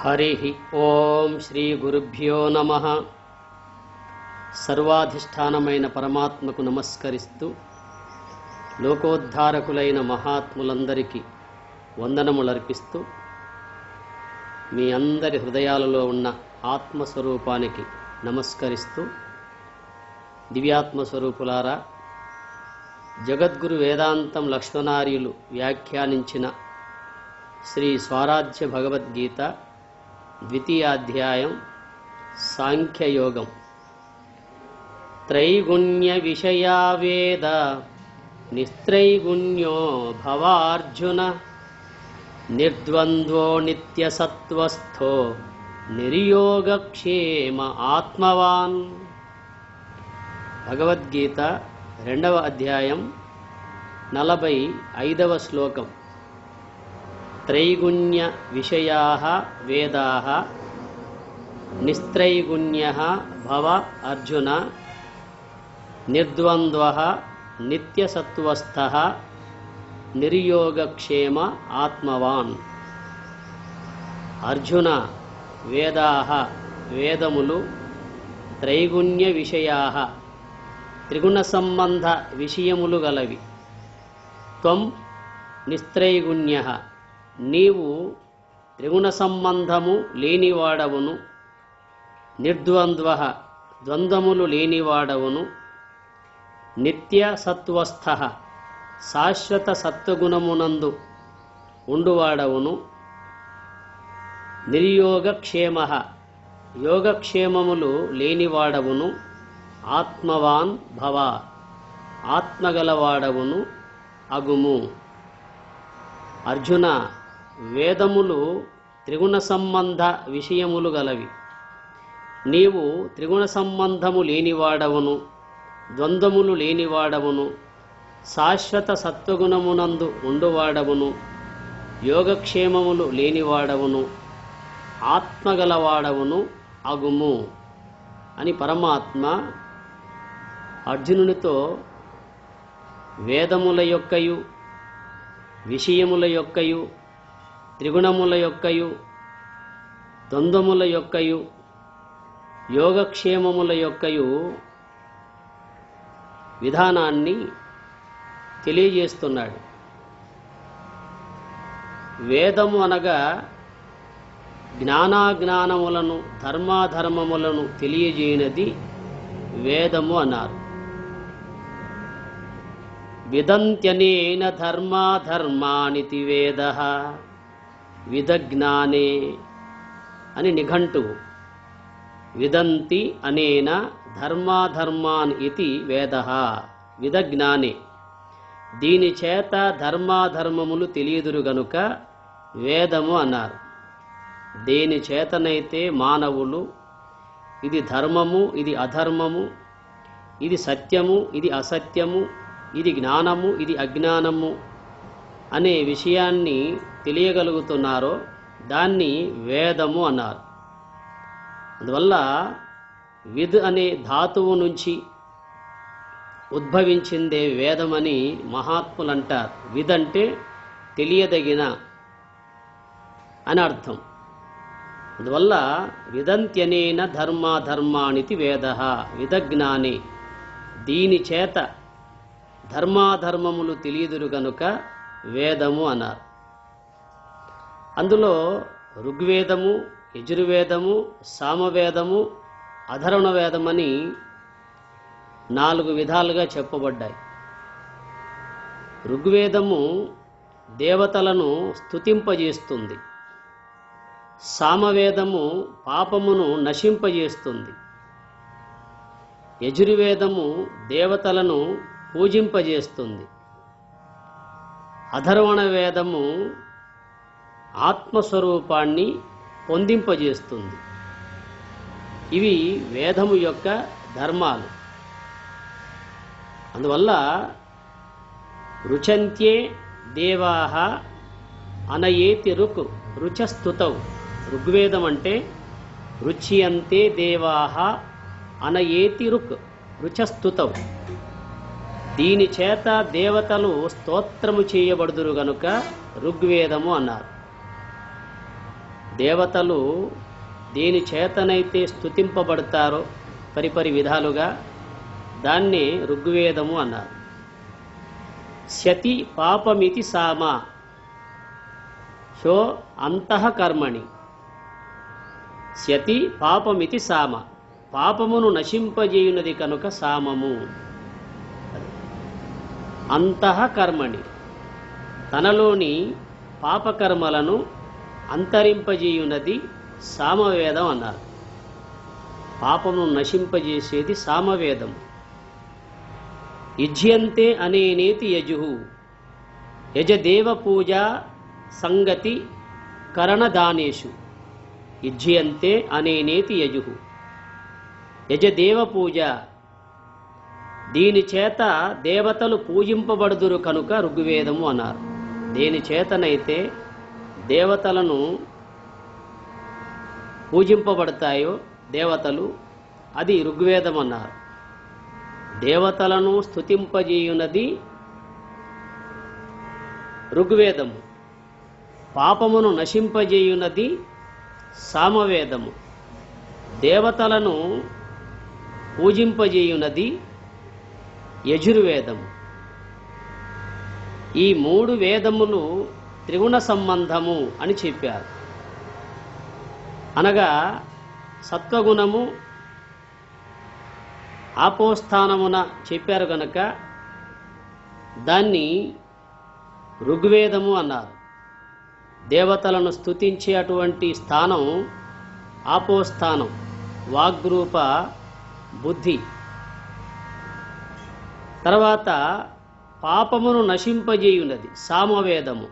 हरिः ओम श्री गुरुभ्यो नमः। सर्वाधिष्ठानమైన పరమాత్మకు నమస్కరిస్తూ లోకోద్ధారకులైన మహాత్ములందరికీ వందనములర్పిస్తూ మీ అందరి హృదయాలలో ఉన్న ఆత్మస్వరూపానికి నమస్కరిస్తూ, దివ్యాత్మస్వరూపులారా, జగద్గురు వేదాంతం లక్ష్మణార్యులు వ్యాఖ్యానించిన శ్రీ స్వరాజ్య భగవద్గీత ద్వితీయాధ్యాయం సాంఖ్యయోగం. త్రైగుణ్య విషయా వేద నిస్త్రైగుణ్యో భవార్జున నిర్ద్వంద్వో నిత్యసత్వస్థో నిర్యోగక్షేమ ఆత్మవాన్. భగవద్గీత 2వ అధ్యాయం 45వ శ్లోకం. త్రైగుణ్య విషయాః వేదాః నిస్త్రైగుణ్యః భవ అర్జున నిర్ద్వంద్వః నిత్యసత్వస్థః నిర్యోగక్షేమ ఆత్మవాన్. అర్జున, వేదాః వేదములు త్రైగుణ్య విషయాః త్రిగుణ సంబంధ విషయములు గలవి. త్వం నిస్త్రైగుణ్యః నీవు త్రిగుణ సంబంధము లేనివాడవును. నిర్ద్వంద్వః ద్వంద్వములు లేనివాడవును. నిత్య సత్వస్థః శాశ్వత సత్వగుణమునందు ఉండువాడవును. నిర్యోగక్షేమః యోగక్షేమములు లేనివాడవును. ఆత్మవాన్ భవ ఆత్మగలవాడవును అగుము. అర్జున, వేదములు త్రిగుణ సంబంధ విషయములు గలవి. నీవు త్రిగుణ సంబంధము లేనివాడవును, ద్వంద్వములు లేనివాడవును, శాశ్వత సత్వగుణమునందు ఉండువాడవును, యోగక్షేమములు లేనివాడవును, ఆత్మగలవాడవును అగుము అని పరమాత్మ అర్జునునితో వేదముల యొక్కయు విషయముల యొక్కయు త్రిగుణముల యొక్కయు ద్వంద్వముల యొక్కయు యోగక్షేమముల యొక్కయు విధానాన్ని తెలియజేస్తున్నాడు. వేదము అనగా జ్ఞానాజ్ఞానములను ధర్మాధర్మములను తెలియజేయనది వేదము అన్నారు. విదంత్యనేన ధర్మాధర్మానితి వేదః విదజ్ఞానే అని నిఘంటువు. విదంతి అనేన ధర్మాధర్మాన్ ఇతి వేదః విదజ్ఞానే. దీని చేత ధర్మాధర్మములు తెలియదురు గనుక వేదము అన్నారు. దేని చేతనైతే మానవులు ఇది ధర్మము, ఇది అధర్మము, ఇది సత్యము, ఇది అసత్యము, ఇది జ్ఞానము, ఇది అజ్ఞానము అనే విషయాన్ని తెలియగలుగుతున్నారో దాన్ని వేదము అన్నారు. అందువల్ల విద్ అనే ధాతువు నుంచి ఉద్భవించిందే వేదమని మహాత్ములు అంటారు. విద్ అంటే తెలియదగిన అని అర్థం. అందువల్ల విదంత్యనేన ధర్మాధర్మానితి వేదః విదజ్ఞానే. దీని చేత ధర్మాధర్మములు తెలియదురు గనుక వేదము అన్నారు. అందులో ఋగ్వేదము, యజుర్వేదము, సామవేదము, అధర్వణ వేదమని 4 విధాలుగా చెప్పబడ్డాయి. ఋగ్వేదము దేవతలను స్తుతింపజేస్తుంది. సామవేదము పాపమును నశింపజేస్తుంది. యజుర్వేదము దేవతలను పూజింపజేస్తుంది. అధర్వణ వేదము ఆత్మస్వరూపాన్ని పొందింపజేస్తుంది. ఇవి వేదము యొక్క ధర్మాలు. అందువల్ల రుచంత్యే దేవాః అనయేతి రుక్ రుచస్తుతౌ. ఋగ్వేదం అంటే రుచ్యంతే దేవాః అనయేతి రుక్ రుచస్తుతౌ. దీని చేత దేవతలు స్తోత్రము చేయబడుదురు గనుక ఋగ్వేదము అన్నారు. దేవతలు దేని చేతనైతే స్తుతింపబడతారో పరిపరి విధాలుగా దాన్నే ఋగ్వేదము అన్నారు. శతి పాపమితి సామ షో అంతఃకర్మణి. శతి పాపమితి సామ, పాపమును నశింపజేయునది కనుక సామము. అంతఃకర్మణి, తనలోని పాపకర్మలను అంతరింపజేయునది సామవేదం అన్నారు. పాపమును నశింపజేసేది సామవేదం. యుజ్యంతే అనేనేతి యజుః, యజదేవ పూజ సంగతి కరణదానేషు. యుజ్యంతే అనేనేతి యజుః, యజదేవ పూజ, దీని చేత దేవతలు పూజింపబడుదురు కనుక ఋగ్వేదము అన్నారు. దేని చేతనైతే దేవతలను పూజింపబడతాయో దేవతలు, అది ఋగ్వేదం అన్నారు. దేవతలను స్తుతింపజేయునది ఋగ్వేదము, పాపమును నశింపజేయునది సామవేదము, దేవతలను పూజింపజేయునది యజుర్వేదము. ఈ 3 వేదములు త్రిగుణ సంబంధము అని చెప్పారు. అనగా సత్వగుణము ఆపోస్థానమున చెప్పారు గనక దాన్ని ఋగ్వేదము అన్నారు. దేవతలను స్తుతించే అటువంటి స్థానం ఆపోస్థానం, వాగ్రూప బుద్ధి. తర్వాత పాపమును నశింపజేయునది సామవేదము.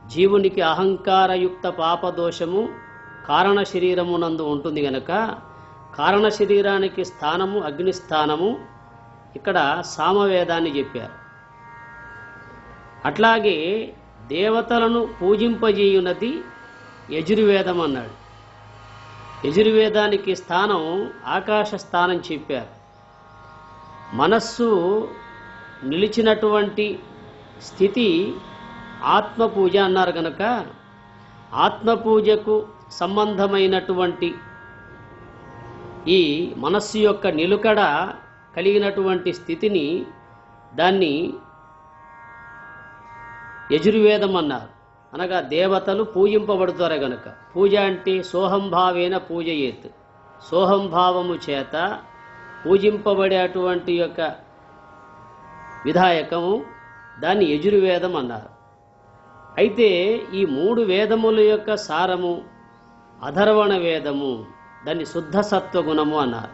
జీవునికి అహంకారయుక్త పాపదోషము కారణ శరీరమునందు ఉంటుంది గనక కారణ శరీరానికి స్థానము అగ్నిస్థానము, ఇక్కడ సామవేదాన్ని చెప్పారు. అట్లాగే దేవతలను పూజింపజేయునది యజుర్వేదం అన్నాడు. యజుర్వేదానికి స్థానం ఆకాశ స్థానం చెప్పారు. మనస్సు నిలిచినటువంటి స్థితి ఆత్మపూజ అన్నారు కనుక ఆత్మపూజకు సంబంధమైనటువంటి ఈ మనస్సు యొక్క నిలుకడ కలిగినటువంటి స్థితిని దాన్ని యజుర్వేదం అన్నారు. అనగా దేవతలు పూజింపబడుతారు గనుక. పూజ అంటే సోహంభావేన పూజయేత్, సోహంభావము చేత పూజింపబడేటువంటి యొక్క విధాయకము, దాన్ని యజుర్వేదం అన్నారు. అయితే ఈ 3 వేదముల యొక్క సారము అధర్వణ వేదము, దాన్ని శుద్ధ సత్వగుణము అన్నారు.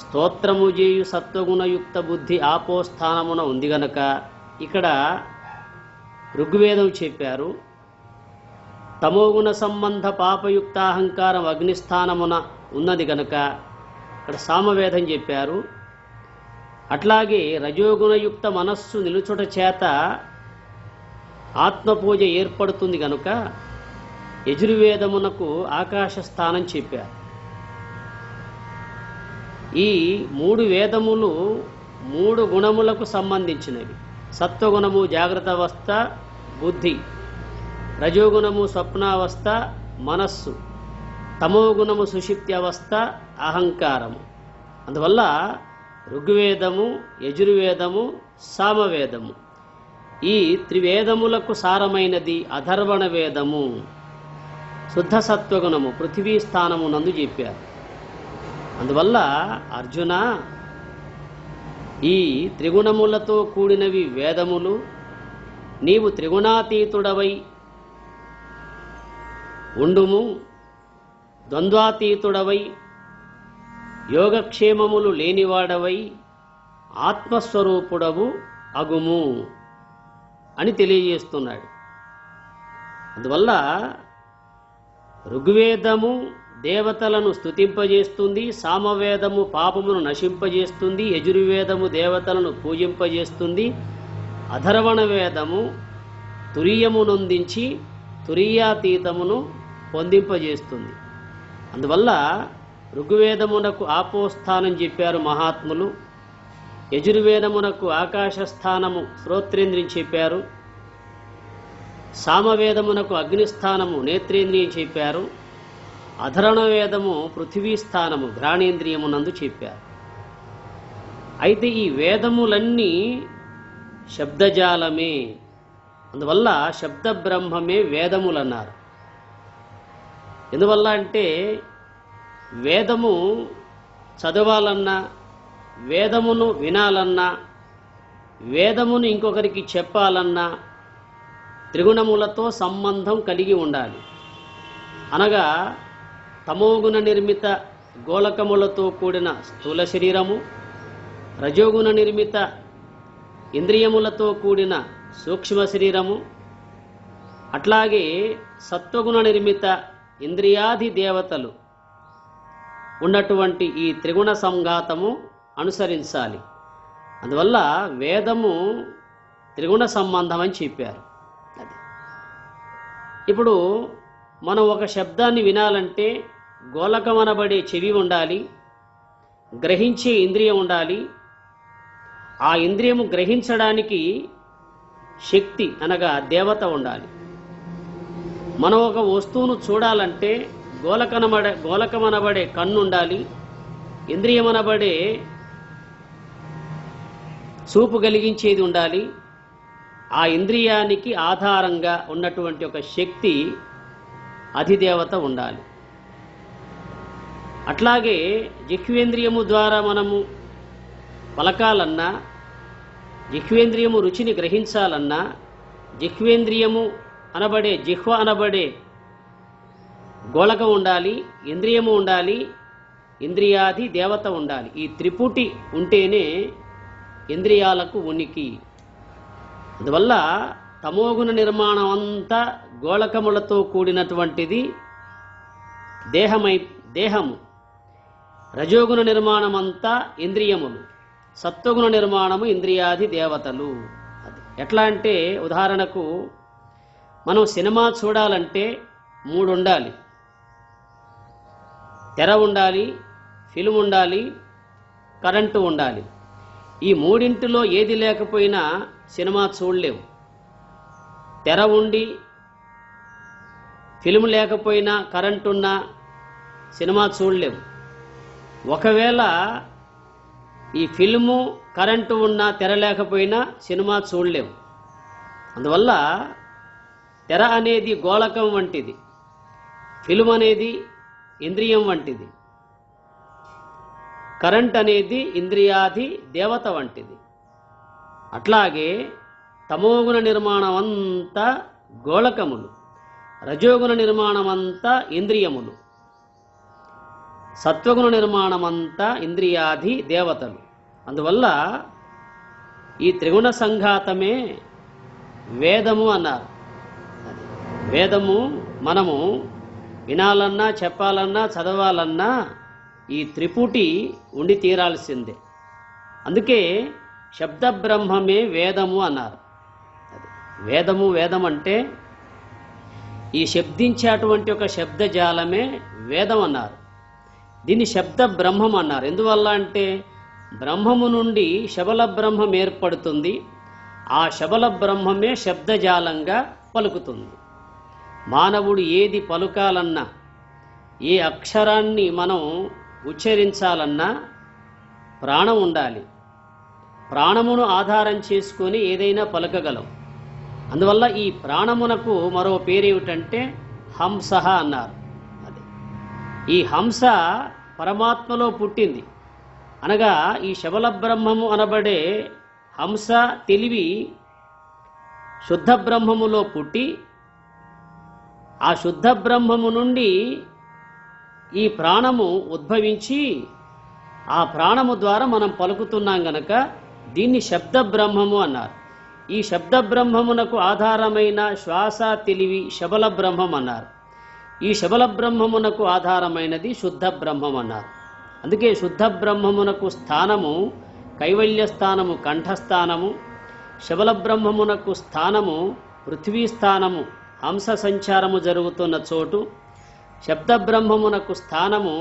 స్తోత్రము చేయు సత్వగుణయుక్త బుద్ధి ఆపోస్థానమున ఉంది గనక ఇక్కడ ఋగ్వేదం చెప్పారు. తమోగుణ సంబంధ పాపయుక్త అహంకారం అగ్నిస్థానమున ఉన్నది గనక ఇక్కడ సామవేదం చెప్పారు. అట్లాగే రజోగుణయుక్త మనస్సు నిలుచుట చేత ఆత్మపూజ ఏర్పడుతుంది గనుక యజుర్వేదమునకు ఆకాశ స్థానం చెప్పారు. ఈ 3 వేదములు 3 గుణములకు సంబంధించినవి. సత్వగుణము జాగ్రత్త అవస్థ బుద్ధి, రజోగుణము స్వప్నావస్థ మనస్సు, తమోగుణము సుషిప్తి అవస్థ అహంకారము. అందువల్ల ఋగ్వేదము యజుర్వేదము సామవేదము ఈ త్రివేదములకు సారమైనది అధర్వణ వేదము, శుద్ధ సత్వగుణము పృథివీ స్థానము నందు చెప్పారు. అందువల్ల అర్జున, ఈ త్రిగుణములతో కూడినవి వేదములు. నీవు త్రిగుణాతీతుడవై ఉండుము, ద్వంద్వాతీతుడవై యోగక్షేమములు లేనివాడవై ఆత్మస్వరూపుడవు అగుము అని తెలియజేస్తున్నాడు. అందువల్ల ఋగ్వేదము దేవతలను స్తుతింపజేస్తుంది, సామవేదము పాపమును నశింపజేస్తుంది, యజుర్వేదము దేవతలను పూజింపజేస్తుంది, అధర్వణ వేదము తురీయము నొందించి తురీయాతీతమును పొందింపజేస్తుంది. అందువల్ల ఋగ్వేదమునకు ఆపోస్థానం చెప్పారు మహాత్ములు, యజుర్వేదమునకు ఆకాశస్థానము శ్రోత్రేంద్రిని చెప్పారు, సామవేదమునకు అగ్నిస్థానము నేత్రేంద్రియం చెప్పారు. అధరణ వేదము పృథివీ స్థానము ఘ్రాణేంద్రియమునందు చెప్పారు. అయితే ఈ వేదములన్నీ శబ్దజాలమే. అందువల్ల శబ్ద బ్రహ్మమే వేదములన్నారు. ఎందువల్ల అంటే వేదము చదవాలన్నా, వేదమును వినాలన్నా, వేదమును ఇంకొకరికి చెప్పాలన్నా త్రిగుణములతో సంబంధం కలిగి ఉండాలి. అనగా తమోగుణ నిర్మిత గోళకములతో కూడిన స్థూల శరీరము, రజోగుణ నిర్మిత ఇంద్రియములతో కూడిన సూక్ష్మ శరీరము, అట్లాగే సత్వగుణ నిర్మిత ఇంద్రియాది దేవతలు ఉన్నటువంటి ఈ త్రిగుణ సంఘాతము అనుసరించాలి. అందువల్ల వేదము త్రిగుణ సంబంధం అని చెప్పారు. అది ఇప్పుడు మనం ఒక శబ్దాన్ని వినాలంటే గోళకమనబడే చెవి ఉండాలి, గ్రహించే ఇంద్రియం ఉండాలి. ఆ ఇంద్రియము గ్రహించడానికి శక్తి అనగా దేవత ఉండాలి. మనం ఒక వస్తువును చూడాలంటే గోళకమనబడే కన్ను ఉండాలి, ఇంద్రియమనబడే చూపు కలిగించేది ఉండాలి. ఆ ఇంద్రియానికి ఆధారంగా ఉన్నటువంటి ఒక శక్తి అధిదేవత ఉండాలి. అట్లాగే జిహ్వేంద్రియము ద్వారా మనము పలకాలన్నా, జిహ్వేంద్రియము రుచిని గ్రహించాలన్నా, జిహ్వేంద్రియము అనబడే జిహ్వ అనబడే గోళకం ఉండాలి, ఇంద్రియము ఉండాలి, ఇంద్రియాది దేవత ఉండాలి. ఈ త్రిపుటి ఉంటేనే ఇంద్రియాలకు ఉనికి. అందువల్ల తమోగుణ నిర్మాణం అంతా గోళకములతో కూడినటువంటిది దేహము. రజోగుణ నిర్మాణం అంతా ఇంద్రియములు, సత్వగుణ నిర్మాణము ఇంద్రియాది దేవతలు. అది ఎట్లా అంటే ఉదాహరణకు మనం సినిమా చూడాలంటే 3 ఉండాలి. తెర ఉండాలి, ఫిల్మ్ ఉండాలి, కరెంటు ఉండాలి. ఈ మూడింటిలో ఏది లేకపోయినా సినిమా చూడలేము. తెర ఉండి ఫిల్మ్ లేకపోయినా కరెంటు ఉన్నా సినిమా చూడలేము. ఒకవేళ ఈ ఫిల్ము కరెంటు ఉన్నా తెర లేకపోయినా సినిమా చూడలేము. అందువల్ల తెర అనేది గోళకం వంటిది, ఫిల్మ్ అనేది ఇంద్రియం వంటిది, కరెంట్ అనేది ఇంద్రియాది దేవత వంటిది. అట్లాగే తమోగుణ నిర్మాణం అంతా గోళకములు, రజోగుణ నిర్మాణం అంతా ఇంద్రియములు, సత్వగుణ నిర్మాణం అంతా ఇంద్రియాది దేవతలు. అందువల్ల ఈ త్రిగుణ సంఘాతమే వేదము అన్నారు. వేదము మనము వినాలన్నా, చెప్పాలన్నా, చదవాలన్నా ఈ త్రిపుటి ఉండి తీరాల్సిందే. అందుకే శబ్ద బ్రహ్మమే వేదము అన్నారు. వేదం అంటే ఈ శబ్దించేటువంటి ఒక శబ్దజాలమే వేదం అన్నారు. దీన్ని శబ్ద బ్రహ్మం అన్నారు. ఎందువల్ల అంటే బ్రహ్మము నుండి శబల బ్రహ్మం ఏర్పడుతుంది. ఆ శబల బ్రహ్మమే శబ్దజాలంగా పలుకుతుంది. మానవుడు ఏది పలుకాలన్నా, ఏ అక్షరాన్ని మనం ఉచ్చరించాలన్నా ప్రాణం ఉండాలి. ప్రాణమును ఆధారం చేసుకొని ఏదైనా పలకగలం. అందువల్ల ఈ ప్రాణమునకు మరో పేరేమిటంటే హంస అన్నారు. అది ఈ హంస పరమాత్మలో పుట్టింది. అనగా ఈ శబల బ్రహ్మము అనబడే హంస తెలివి శుద్ధ బ్రహ్మములో పుట్టి, ఆ శుద్ధ బ్రహ్మము నుండి ఈ ప్రాణము ఉద్భవించి, ఆ ప్రాణము ద్వారా మనం పలుకుతున్నాం గనక దీన్ని శబ్ద బ్రహ్మము అన్నారు. ఈ శబ్ద బ్రహ్మమునకు ఆధారమైన శ్వాస తెలివి శబల బ్రహ్మం అన్నారు. ఈ శబల బ్రహ్మమునకు ఆధారమైనది శుద్ధ బ్రహ్మం అన్నారు. అందుకే శుద్ధ బ్రహ్మమునకు స్థానము కైవల్య స్థానము కంఠస్థానము, శబల బ్రహ్మమునకు స్థానము పృథ్వీ స్థానము హంస సంచారము జరుగుతున్న చోటు, శబ్ద బ్రహ్మమునకు స్థానము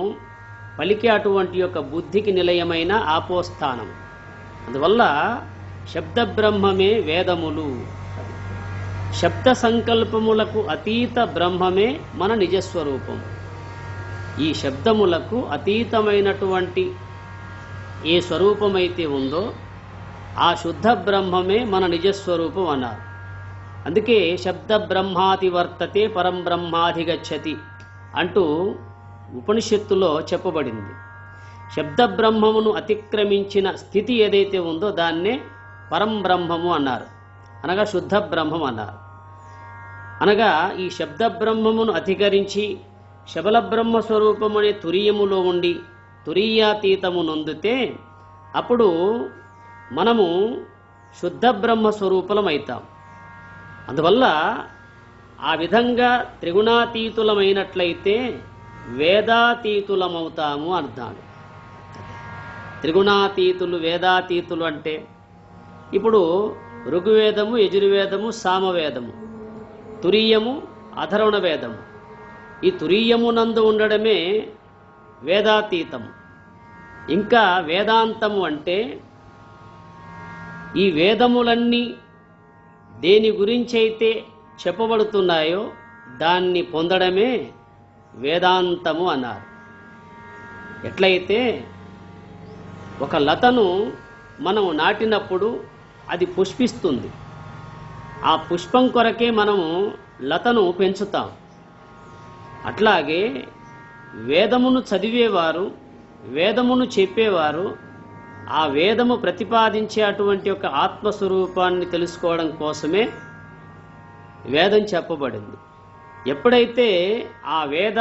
పలికే అటువంటి యొక్క బుద్ధికి నిలయమైన ఆపోస్థానము. అందువల్ల శబ్ద బ్రహ్మమే వేదములు. శబ్ద సంకల్పములకు అతీత బ్రహ్మమే మన నిజస్వరూపం. ఈ శబ్దములకు అతీతమైనటువంటి ఏ స్వరూపమైతే ఉందో ఆ శుద్ధ బ్రహ్మమే మన నిజస్వరూపం అన్నారు. అందుకే శబ్ద బ్రహ్మాతి వర్తతే పరం బ్రహ్మాధిగచ్చతి అంటూ ఉపనిషత్తులో చెప్పబడింది. శబ్ద బ్రహ్మమును అతిక్రమించిన స్థితి ఏదైతే ఉందో దాన్నే పరం బ్రహ్మము అన్నారు, అనగా శుద్ధ బ్రహ్మం అన్నారు. అనగా ఈ శబ్ద బ్రహ్మమును అధికరించి శబల బ్రహ్మ స్వరూపం అనే తురీయములో ఉండి తురీయాతీతము నొందితే అప్పుడు మనము శుద్ధ బ్రహ్మ స్వరూపులమవుతాం. అందువల్ల ఆ విధంగా త్రిగుణాతీతులమైనట్లయితే వేదాతీతులమవుతాము అర్థాలు. త్రిగుణాతీతులు వేదాతీతులు అంటే ఇప్పుడు ఋగ్వేదము, యజుర్వేదము, సామవేదము, తురీయము, అధర్వణ వేదము. ఈ తురీయమునందు ఉండడమే వేదాతీతము. ఇంకా వేదాంతము అంటే ఈ వేదములన్నీ దేని గురించి అయితే చెప్పబడుతున్నాయో దాన్ని పొందడమే వేదాంతము అన్నారు. ఎట్లయితే ఒక లతను మనం నాటినప్పుడు అది పుష్పిస్తుంది. ఆ పుష్పం కొరకే మనము లతను పెంచుతాం. అట్లాగే వేదమును చదివేవారు, వేదమును చెప్పేవారు ఆ వేదము ప్రతిపాదించే అటువంటి ఒక ఆత్మస్వరూపాన్ని తెలుసుకోవడం కోసమే వేదం చెప్పబడింది. ఎప్పుడైతే ఆ వేద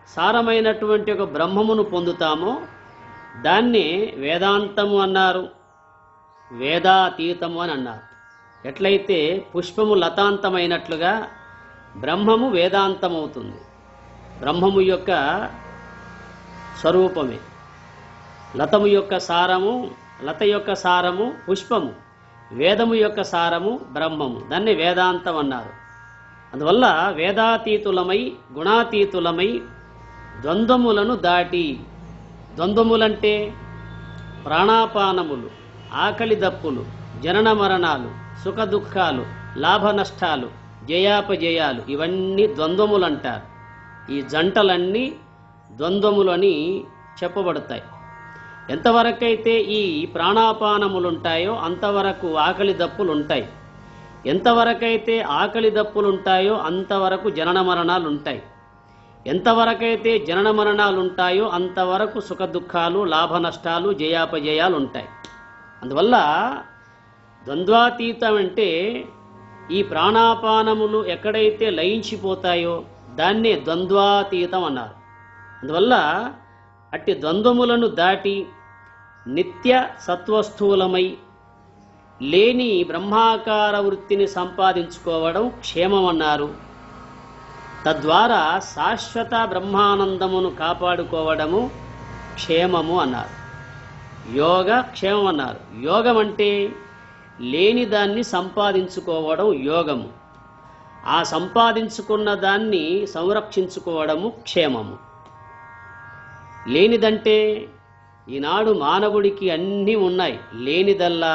సారమైనటువంటి ఒక బ్రహ్మమును పొందుతామో దాన్ని వేదాంతము అన్నారు, వేదాతీతము అని అన్నారు. ఎట్లయితే పుష్పము లతాంతమైనట్లుగా బ్రహ్మము వేదాంతమవుతుంది. బ్రహ్మము యొక్క స్వరూపమే. లతము యొక్క సారము, లత యొక్క సారము పుష్పము, వేదము యొక్క సారము బ్రహ్మము. దాన్ని వేదాంతం అన్నారు. అందువల్ల వేదాతీతులమై గుణాతీతులమై ద్వంద్వములను దాటి, ద్వంద్వములంటే ప్రాణాపానములు, ఆకలి దప్పులు, జనన మరణాలు, సుఖ దుఃఖాలు, లాభ నష్టాలు, జయాపజయాలు, ఇవన్నీ ద్వంద్వములంటారు. ఈ జంటలన్నీ ద్వంద్వములని చెప్పబడతాయి. ఎంతవరకైతే ఈ ప్రాణాపానములుంటాయో అంతవరకు ఆకలి దప్పులుంటాయి. ఎంతవరకైతే ఆకలి దప్పులుంటాయో అంతవరకు జనన మరణాలు ఉంటాయి. ఎంతవరకైతే జనన మరణాలు ఉంటాయో అంతవరకు సుఖ దుఃఖాలు, లాభ నష్టాలు, జయాపజయాలు ఉంటాయి. అందువల్ల ద్వంద్వాతీతం అంటే ఈ ప్రాణాపానములు ఎక్కడైతే లయించిపోతాయో దాన్నే ద్వంద్వాతీతం అన్నారు. అందువల్ల అట్టి ద్వంద్వములను దాటి నిత్య సత్వస్థూలమై లేని బ్రహ్మాకార వృత్తిని సంపాదించుకోవడం క్షేమమన్నారు. తద్వారా శాశ్వత బ్రహ్మానందమును కాపాడుకోవడము క్షేమము అన్నారు. యోగ క్షేమం అన్నారు. యోగం అంటే లేని దాన్ని సంపాదించుకోవడం యోగము. ఆ సంపాదించుకున్న దాన్ని సంరక్షించుకోవడము క్షేమము. లేనిదంటే ఈనాడు మానవుడికి అన్నీ ఉన్నాయి. లేనిదల్లా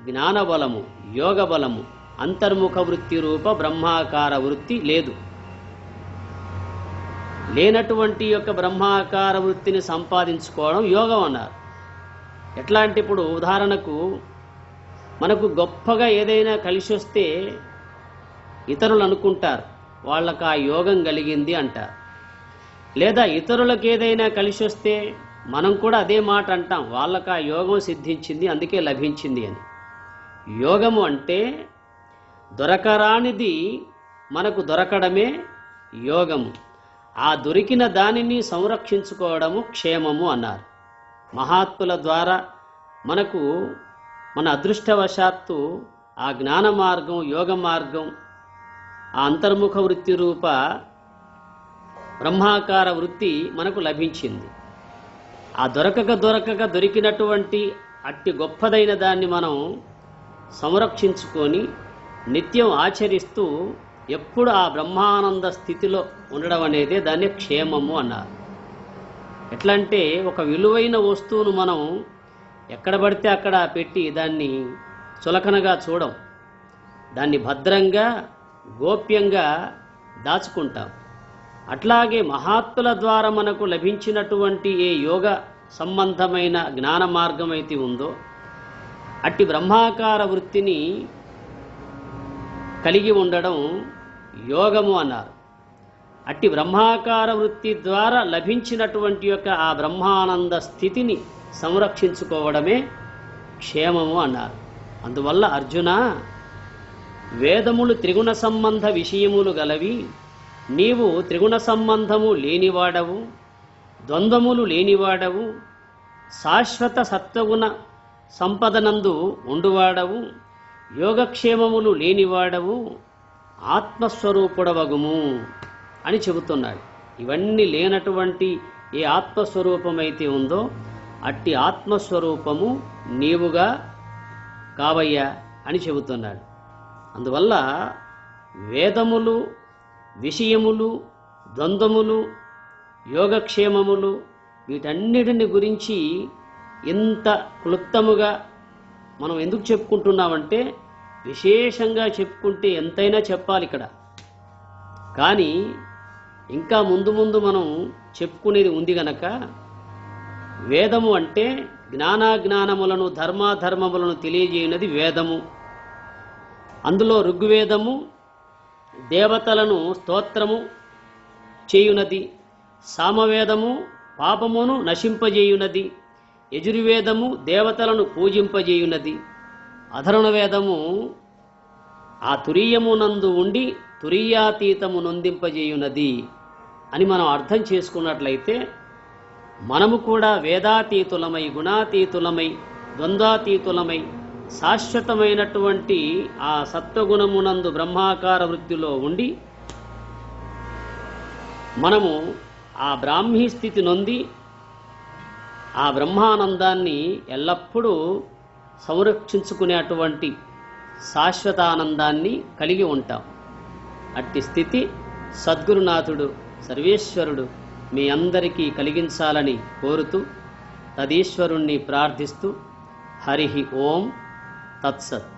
జ్ఞానబలము, యోగ బలము, అంతర్ముఖ వృత్తి రూప బ్రహ్మాకార వృత్తి లేదు. లేనటువంటి యొక్క బ్రహ్మాకార వృత్తిని సంపాదించుకోవడం యోగం అన్నారు. ఎట్లా అంటే ఇప్పుడు ఉదాహరణకు మనకు గొప్పగా ఏదైనా కలిసి వస్తే ఇతరులు అనుకుంటారు వాళ్ళకు ఆ యోగం కలిగింది అంటారు. లేదా ఇతరులకు ఏదైనా కలిసి వస్తే మనం కూడా అదే మాట అంటాం, వాళ్ళకు ఆ యోగం సిద్ధించింది అందుకే లభించింది అని. యోగము అంటే దొరకరానిది మనకు దొరకడమే యోగము. ఆ దొరికిన దానిని సంరక్షించుకోవడము క్షేమము అన్నారు. మహాత్ముల ద్వారా మనకు మన అదృష్టవశాత్తు ఆ జ్ఞాన మార్గం, యోగ మార్గం, ఆ అంతర్ముఖ వృత్తి రూప బ్రహ్మాకార వృత్తి మనకు లభించింది. ఆ దొరకక దొరికినటువంటి అట్టి గొప్పదైన దాన్ని మనం సంరక్షించుకొని నిత్యం ఆచరిస్తూ ఎప్పుడు ఆ బ్రహ్మానంద స్థితిలో ఉండడం అనేదే దాన్ని క్షేమము అన్నారు. ఎట్లా అంటే ఒక విలువైన వస్తువును మనం ఎక్కడ పడితే అక్కడ పెట్టి దాన్ని చులకనగా చూడం. దాన్ని భద్రంగా గోప్యంగా దాచుకుంటాం. అట్లాగే మహాత్ముల ద్వారా మనకు లభించినటువంటి ఏ యోగ సంబంధమైన జ్ఞాన మార్గం అయితే ఉందో అట్టి బ్రహ్మాకార వృత్తిని కలిగి ఉండడం యోగము అన్నారు. అట్టి బ్రహ్మాకార వృత్తి ద్వారా లభించినటువంటి యొక్క ఆ బ్రహ్మానంద స్థితిని సంరక్షించుకోవడమే క్షేమము అన్నారు. అందువల్ల అర్జున, వేదములు త్రిగుణ సంబంధ విషయములు గలవి, నీవు త్రిగుణ సంబంధము లేనివాడవు, ద్వంద్వములు లేనివాడవు, శాశ్వత సత్వగుణ సంపదనందు ఉండువాడవు, యోగక్షేమములు లేనివాడవు, ఆత్మస్వరూపుడవగుము అని చెబుతున్నాడు. ఇవన్నీ లేనటువంటి ఏ ఆత్మస్వరూపమైతే ఉందో అట్టి ఆత్మస్వరూపము నీవుగా కావయ్యా అని చెబుతున్నాడు. అందువల్ల వేదములు, విషయములు, ద్వంద్వములు, యోగక్షేమములు వీటన్నిటిని గురించి ఇంత క్లుప్తముగా మనం ఎందుకు చెప్పుకుంటున్నామంటే, విశేషంగా చెప్పుకుంటే ఎంతైనా చెప్పాలి ఇక్కడ. కానీ ఇంకా ముందు ముందు మనం చెప్పుకునేది ఉంది గనక, వేదము అంటే జ్ఞానాజ్ఞానములను ధర్మాధర్మములను తెలియజేయునది వేదము. అందులో ఋగ్వేదము దేవతలను స్తోత్రము చేయునది, సామవేదము పాపమును నశింపజేయునది, యజుర్వేదము దేవతలను పూజింపజేయునది, అధర్వణ వేదము ఆ తురీయమునందు ఉండి తురీయాతీతము నొందింపజేయునది అని మనం అర్థం చేసుకున్నట్లయితే, మనము కూడా వేదాతీతులమై, గుణాతీతులమై, ద్వంద్వాతీతులమై, శాశ్వతమైనటువంటి ఆ సత్వగుణమునందు బ్రహ్మాకార వృత్తిలో ఉండి మనము ఆ బ్రాహ్మీ స్థితి నొంది ఆ బ్రహ్మానందాన్ని ఎల్లప్పుడూ సంరక్షించుకునేటువంటి శాశ్వతానందాన్ని కలిగి ఉంటాం. అట్టి స్థితి సద్గురునాథుడు సర్వేశ్వరుడు మీ అందరికీ కలిగించాలని కోరుతూ తదీశ్వరుణ్ణి ప్రార్థిస్తూ హరి ఓం తత్సత్.